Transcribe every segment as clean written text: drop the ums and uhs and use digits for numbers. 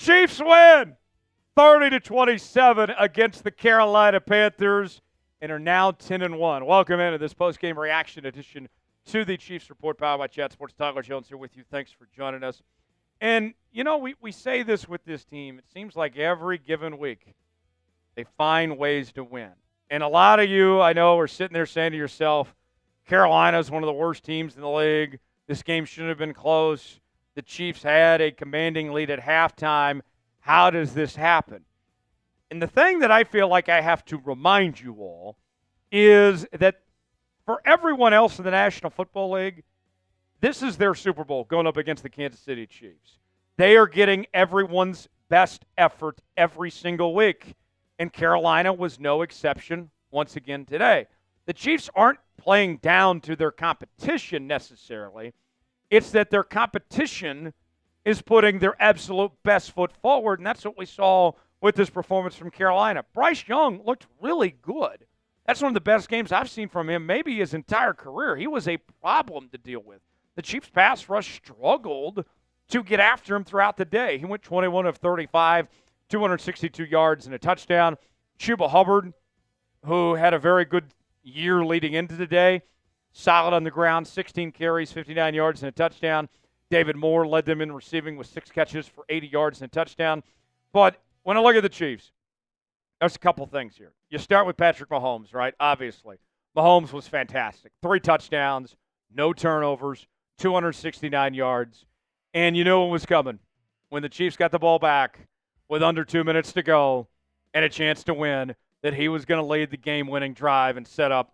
Chiefs win 30-27 against the Carolina Panthers and are now 10-1. Welcome into this post-game reaction edition to the Chiefs Report, powered by Chat Sports. Tyler Jones here with you. Thanks for joining us. And, you know, we say this with this team. It seems like every given week they find ways to win. And a lot of you, I know, are sitting there saying to yourself, Carolina's one of the worst teams in the league. This game shouldn't have been close. The Chiefs had a commanding lead at halftime. How does this happen? And the thing that I feel like I have to remind you all is that for everyone else in the National Football League, this is their Super Bowl going up against the Kansas City Chiefs. They are getting everyone's best effort every single week, and Carolina was no exception once again today. The Chiefs aren't playing down to their competition necessarily. It's that their competition is putting their absolute best foot forward, and that's what we saw with this performance from Carolina. Bryce Young looked really good. That's one of the best games I've seen from him, maybe his entire career. He was a problem to deal with. The Chiefs' pass rush struggled to get after him throughout the day. He went 21 of 35, 262 yards and a touchdown. Chuba Hubbard, who had a very good year leading into the day, solid on the ground, 16 carries, 59 yards and a touchdown. David Moore led them in receiving with 6 catches for 80 yards and a touchdown. But when I look at the Chiefs, there's a couple things here. You start with Patrick Mahomes, right? Obviously. Mahomes was fantastic. 3 touchdowns, no turnovers, 269 yards. And you knew it was coming. When the Chiefs got the ball back with under 2 minutes to go and a chance to win, that he was going to lead the game-winning drive and set up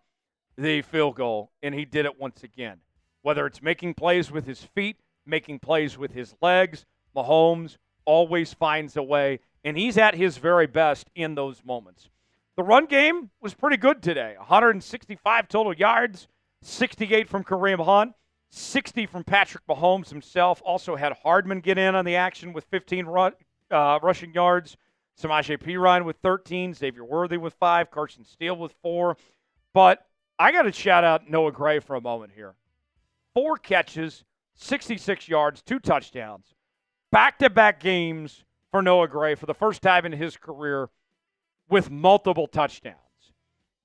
the field goal. And he did it once again. Whether it's making plays with his feet, making plays with his legs, Mahomes always finds a way, and he's at his very best in those moments. The run game was pretty good today. 165 total yards, 68 from Kareem Hunt, 60 from Patrick Mahomes himself. Also had Hardman get in on the action with 15 rushing yards. Samaje Perine with 13, Xavier Worthy with 5, Carson Steele with 4. But I got to shout out Noah Gray for a moment here. 4 catches, 66 yards, 2 touchdowns. Back-to-back games for Noah Gray for the first time in his career with multiple touchdowns.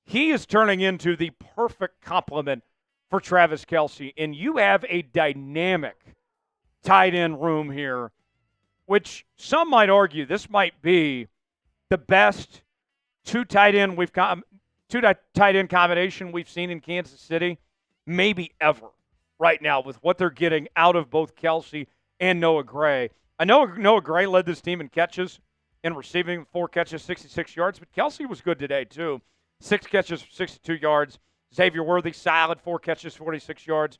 He is turning into the perfect complement for Travis Kelce, and you have a dynamic tight end room here, which some might argue this might be the best two tight end combination we've seen in Kansas City, maybe ever right now with what they're getting out of both Kelce and Noah Gray. I know Noah Gray led this team in catches and receiving, 4 catches, 66 yards, but Kelce was good today too. 6 catches, 62 yards. Xavier Worthy, solid, 4 catches, 46 yards.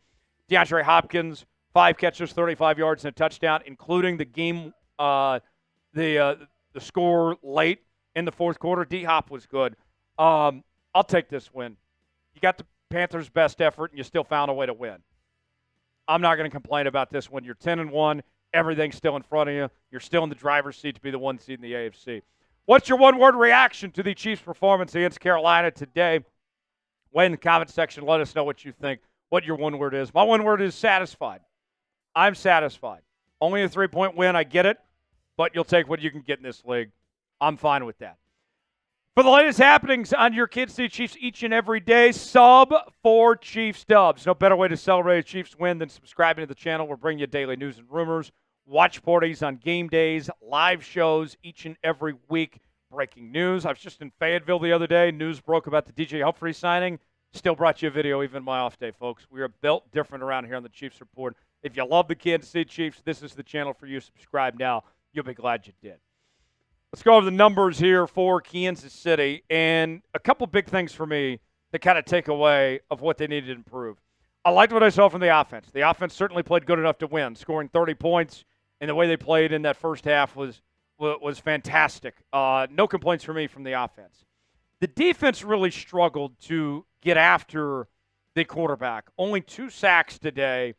DeAndre Hopkins, 5 catches, 35 yards and a touchdown, including the game, the score late in the fourth quarter. D-Hop was good. I'll take this win. You got the Panthers' best effort, and you still found a way to win. I'm not going to complain about this one. You're 10-1. Everything's still in front of you. You're still in the driver's seat to be the 1 seed in the AFC. What's your one-word reaction to the Chiefs' performance against Carolina today? Weigh in the comment section. Let us know what you think, what your one word is. My one word is satisfied. I'm satisfied. Only a 3-point win. I get it, but you'll take what you can get in this league. I'm fine with that. For the latest happenings on your Kansas City Chiefs each and every day, sub for Chiefs Dubs. No better way to celebrate a Chiefs win than subscribing to the channel. We're bringing you daily news and rumors, watch parties on game days, live shows each and every week, breaking news. I was just in Fayetteville the other day. News broke about the DJ Humphrey signing. Still brought you a video even my off day, folks. We are built different around here on the Chiefs Report. If you love the Kansas City Chiefs, this is the channel for you. Subscribe now. You'll be glad you did. Let's go over the numbers here for Kansas City, and a couple big things for me to kind of take away of what they needed to improve. I liked what I saw from the offense. The offense certainly played good enough to win, scoring 30 points, and the way they played in that first half was fantastic. No complaints for me from the offense. The defense really struggled to get after the quarterback. Only 2 sacks today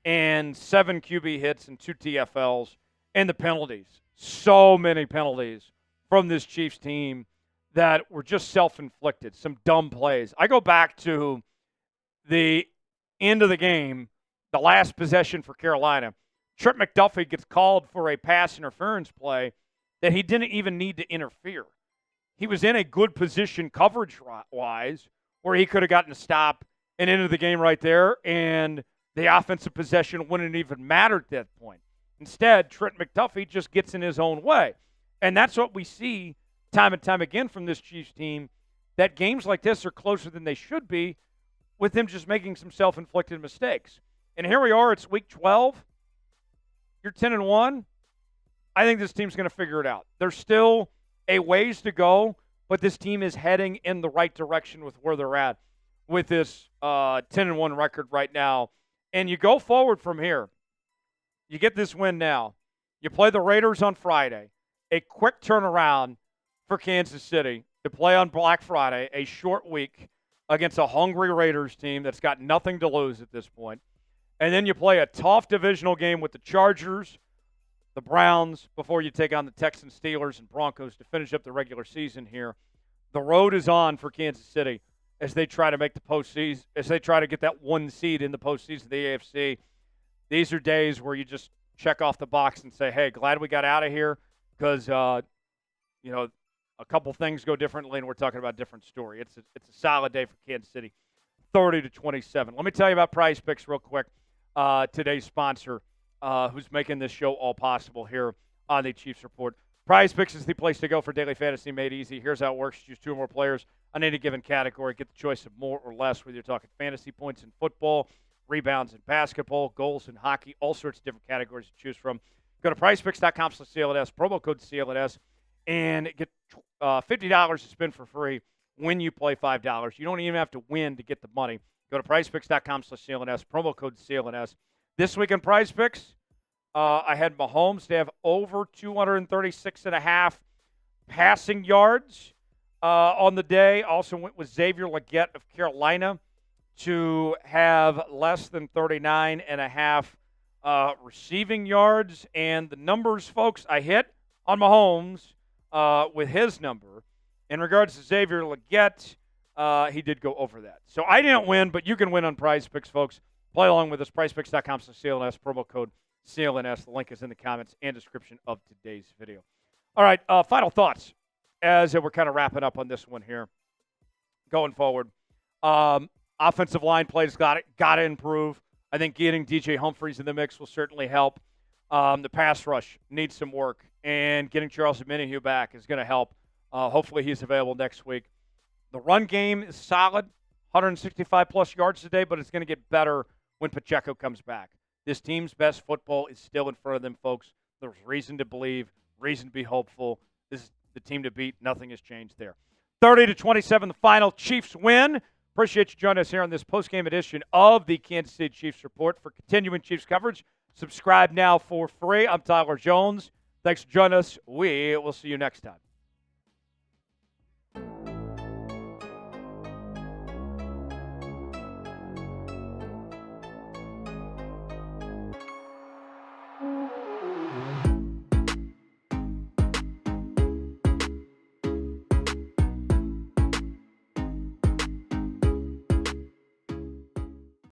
and 7 QB hits and 2 TFLs, and the penalties. So many penalties from this Chiefs team that were just self-inflicted, some dumb plays. I go back to the end of the game, the last possession for Carolina. Trent McDuffie gets called for a pass interference play that he didn't even need to interfere. He was in a good position coverage-wise where he could have gotten a stop and into the game right there, and the offensive possession wouldn't even matter at that point. Instead, Trent McDuffie just gets in his own way. And that's what we see time and time again from this Chiefs team, that games like this are closer than they should be with him just making some self-inflicted mistakes. And here we are, it's week 12. You're 10-1. I think this team's going to figure it out. There's still a ways to go, but this team is heading in the right direction with where they're at with this 10-1 record right now. And you go forward from here. You get this win now. You play the Raiders on Friday. A quick turnaround for Kansas City to play on Black Friday, a short week against a hungry Raiders team that's got nothing to lose at this point. And then you play a tough divisional game with the Chargers, the Browns, before you take on the Texans, Steelers, and Broncos to finish up the regular season here. The road is on for Kansas City as they try to make the postseason, as they try to get that one seed in the postseason of the AFC. These are days where you just check off the box and say, hey, glad we got out of here because, a couple things go differently and we're talking about a different story. It's a solid day for Kansas City, 30-27. Let me tell you about PrizePicks real quick, today's sponsor, who's making this show all possible here on the Chiefs Report. PrizePicks is the place to go for daily fantasy made easy. Here's how it works. Choose two or more players on any given category. Get the choice of more or less, whether you're talking fantasy points in football, rebounds in basketball, goals in hockey, all sorts of different categories to choose from. Go to PrizePicks.com/CLNS, promo code CLNS, and get $50 to spend for free when you play $5. You don't even have to win to get the money. Go to PrizePicks.com/CLNS, promo code CLNS. This week in PrizePicks, I had Mahomes to have over 236.5 passing yards on the day. Also went with Xavier Legette of Carolina to have less than 39.5 receiving yards. And the numbers, folks, I hit on Mahomes with his number. In regards to Xavier Legette, he did go over that. So I didn't win, but you can win on PrizePicks, folks. Play along with us, PrizePicks.com/CLNS, promo code CLNS. The link is in the comments and description of today's video. All right, final thoughts as we're kind of wrapping up on this one here. Going forward, offensive line plays got to improve. I think getting DJ Humphries in the mix will certainly help. The pass rush needs some work, and getting Charles Omenihu back is going to help. Hopefully he's available next week. The run game is solid, 165-plus yards today, but it's going to get better when Pacheco comes back. This team's best football is still in front of them, folks. There's reason to believe, reason to be hopeful. This is the team to beat. Nothing has changed there. 30-27, the final. Chiefs win. Appreciate you joining us here on this postgame edition of the Kansas City Chiefs Report. For continuing Chiefs coverage, subscribe now for free. I'm Tyler Jones. Thanks for joining us. We will see you next time.